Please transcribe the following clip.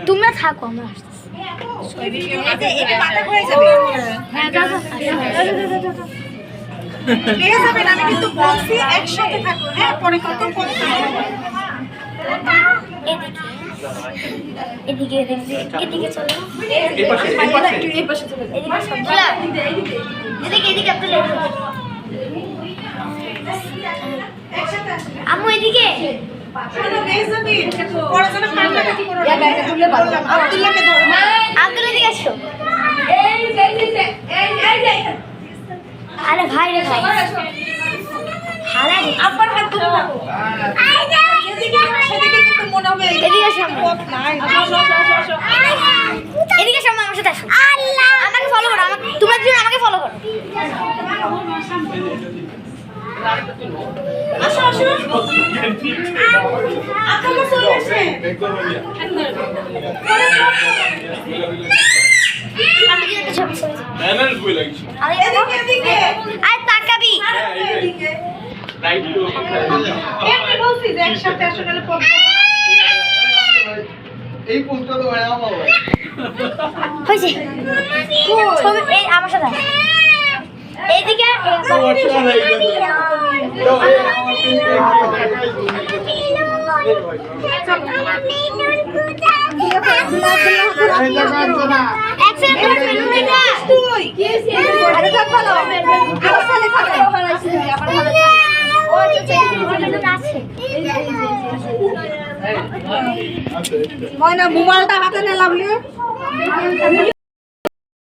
তোমরা থাকো আমরা আমি কিন্তু বলছি একসাথে থাকো, হ্যাঁ পরে কত এদিকে এদিকে চলো এদিকে আম্মু এদিকে আব্দুল এদিকে আসো। আরে ভাই রে ভাই আপনার হাত ধরে থাকো, সেদিকে কিন্তু মনে হবে এদিকে আসো এদিকে আসো আমার সাথে আসো। আমাকে ফলো করো, তোমরা দুজন আমাকে ফলো করো। আসো আসো আপনারা চলে আসে আমি কি একটা ছবি ছবি ব্যানার কই লাগিস এদিকে আয় তাকাবি এদিকে রাইট টু এমনি বলছি যে একসাথে আসলে এই পোস্টটা তো ভাই আমার হইছে ছবি এই আমার সাথে এইদিকে ময়না মোবাইলটা হাতে নিলাম